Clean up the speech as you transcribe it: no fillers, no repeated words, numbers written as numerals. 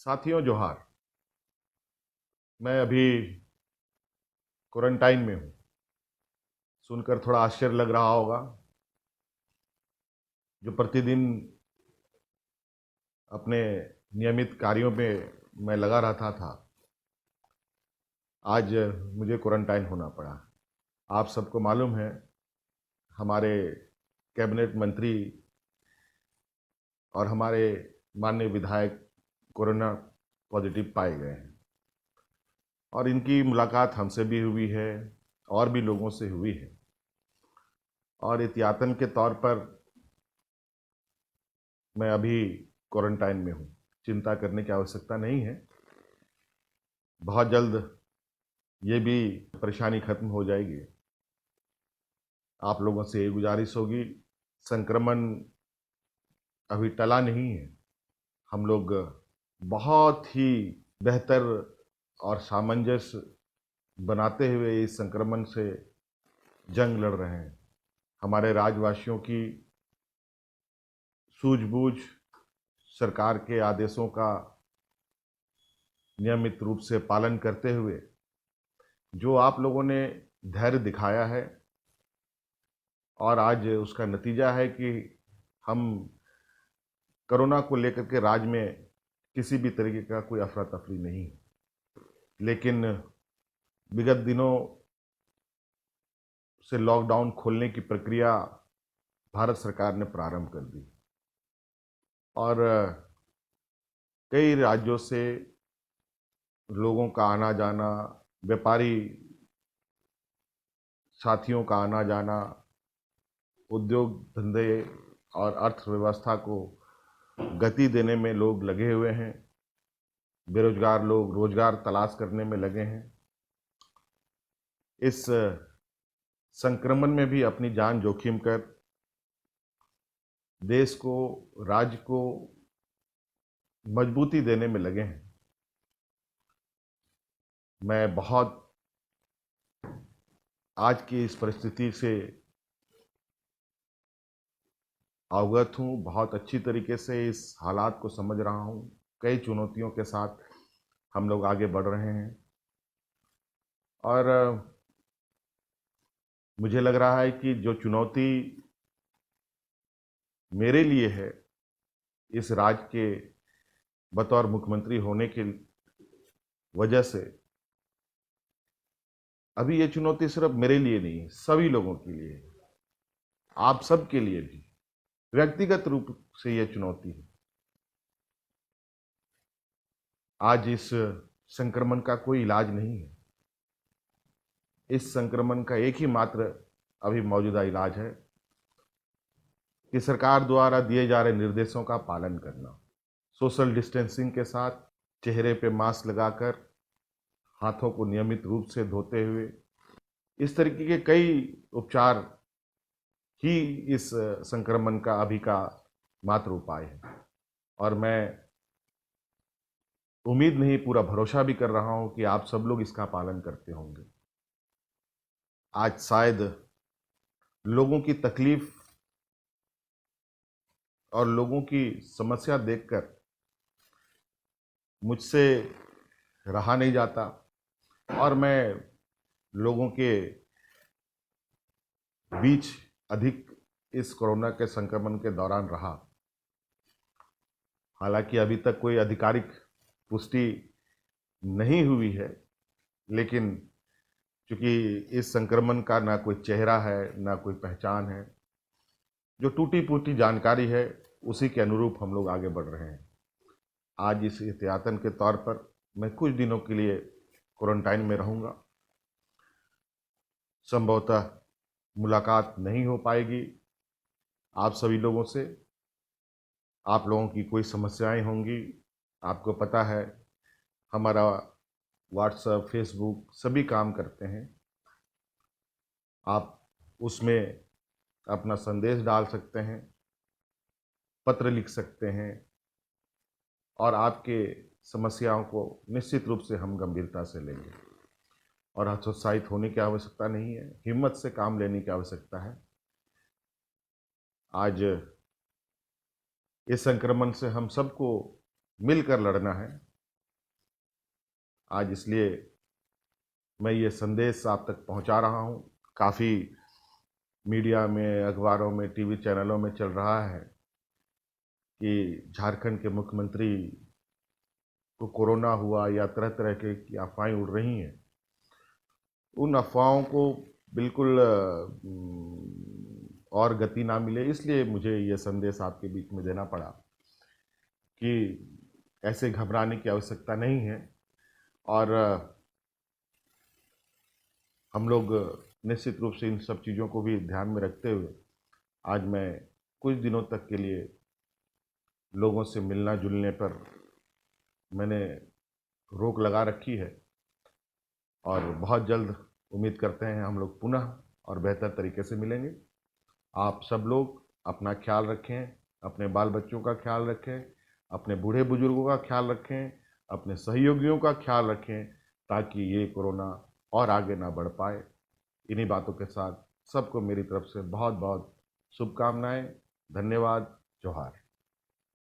साथियों जोहार। मैं अभी क्वारंटाइन में हूँ। सुनकर थोड़ा आश्चर्य लग रहा होगा। जो प्रतिदिन अपने नियमित कार्यों में मैं लगा रहता था, आज मुझे क्वारंटाइन होना पड़ा। आप सबको मालूम है, हमारे कैबिनेट मंत्री और हमारे माननीय विधायक कोरोना पॉजिटिव पाए गए हैं और इनकी मुलाकात हमसे भी हुई है और भी लोगों से हुई है। और एहतियातन के तौर पर मैं अभी क्वारंटाइन में हूँ। चिंता करने की आवश्यकता नहीं है। बहुत जल्द ये भी परेशानी खत्म हो जाएगी। आप लोगों से ये गुजारिश होगी, संक्रमण अभी टला नहीं है। हम लोग बहुत ही बेहतर और सामंजस्य बनाते हुए इस संक्रमण से जंग लड़ रहे हैं। हमारे राज्यवासियों की सूझबूझ, सरकार के आदेशों का नियमित रूप से पालन करते हुए जो आप लोगों ने धैर्य दिखाया है, और आज उसका नतीजा है कि हम कोरोना को लेकर के राज्य में किसी भी तरीके का कोई अफरा तफरी नहीं है। लेकिन विगत दिनों से लॉकडाउन खोलने की प्रक्रिया भारत सरकार ने प्रारंभ कर दी और कई राज्यों से लोगों का आना जाना, व्यापारी साथियों का आना जाना, उद्योग धंधे और अर्थव्यवस्था को गति देने में लोग लगे हुए हैं। बेरोजगार लोग रोजगार तलाश करने में लगे हैं। इस संक्रमण में भी अपनी जान जोखिम कर देश को, राज्य को मजबूती देने में लगे हैं। मैं बहुत आज की इस परिस्थिति से अवगत हूँ, बहुत अच्छी तरीके से इस हालात को समझ रहा हूँ। कई चुनौतियों के साथ हम लोग आगे बढ़ रहे हैं और मुझे लग रहा है कि जो चुनौती मेरे लिए है, इस राज्य के बतौर मुख्यमंत्री होने की वजह से, अभी ये चुनौती सिर्फ मेरे लिए नहीं है, सभी लोगों के लिए है। आप सब के लिए भी व्यक्तिगत रूप से ये चुनौती है। आज इस संक्रमण का कोई इलाज नहीं है। इस संक्रमण का एक ही मात्र अभी मौजूदा इलाज है कि सरकार द्वारा दिए जा रहे निर्देशों का पालन करना, सोशल डिस्टेंसिंग के साथ, चेहरे पे मास्क लगाकर, हाथों को नियमित रूप से धोते हुए, इस तरीके के कई उपचार ही इस संक्रमण का अभी का मात्र उपाय है। और मैं उम्मीद नहीं, पूरा भरोसा भी कर रहा हूं कि आप सब लोग इसका पालन करते होंगे। आज शायद लोगों की तकलीफ और लोगों की समस्या देखकर मुझसे रहा नहीं जाता और मैं लोगों के बीच अधिक इस कोरोना के संक्रमण के दौरान रहा। हालांकि अभी तक कोई आधिकारिक पुष्टि नहीं हुई है, लेकिन चूंकि इस संक्रमण का ना कोई चेहरा है, ना कोई पहचान है, जो टूटी फूटी जानकारी है उसी के अनुरूप हम लोग आगे बढ़ रहे हैं। आज इस एहतियातन के तौर पर मैं कुछ दिनों के लिए क्वारंटाइन में रहूंगा। संभवतः मुलाकात नहीं हो पाएगी आप सभी लोगों से। आप लोगों की कोई समस्याएं होंगी, आपको पता है हमारा व्हाट्सएप, फेसबुक सभी काम करते हैं। आप उसमें अपना संदेश डाल सकते हैं, पत्र लिख सकते हैं और आपके समस्याओं को निश्चित रूप से हम गंभीरता से लेंगे। और हतोत्साहित होने की आवश्यकता नहीं है, हिम्मत से काम लेने की आवश्यकता है। आज इस संक्रमण से हम सबको मिलकर लड़ना है। आज इसलिए मैं ये संदेश आप तक पहुंचा रहा हूं। काफ़ी मीडिया में, अखबारों में, टीवी चैनलों में चल रहा है कि झारखंड के मुख्यमंत्री को कोरोना हुआ या तरह तरह की अफवाहें उड़ रही हैं। उन अफवाहों को बिल्कुल और गति ना मिले, इसलिए मुझे ये संदेश आपके बीच में देना पड़ा कि ऐसे घबराने की आवश्यकता नहीं है। और हम लोग निश्चित रूप से इन सब चीज़ों को भी ध्यान में रखते हुए आज मैं कुछ दिनों तक के लिए लोगों से मिलना जुलने पर मैंने रोक लगा रखी है। और बहुत जल्द उम्मीद करते हैं हम लोग पुनः और बेहतर तरीके से मिलेंगे। आप सब लोग अपना ख्याल रखें, अपने बाल बच्चों का ख्याल रखें, अपने बूढ़े बुजुर्गों का ख्याल रखें, अपने सहयोगियों का ख्याल रखें, ताकि ये कोरोना और आगे ना बढ़ पाए। इन्हीं बातों के साथ सबको मेरी तरफ से बहुत बहुत शुभकामनाएं। धन्यवाद। जोहार।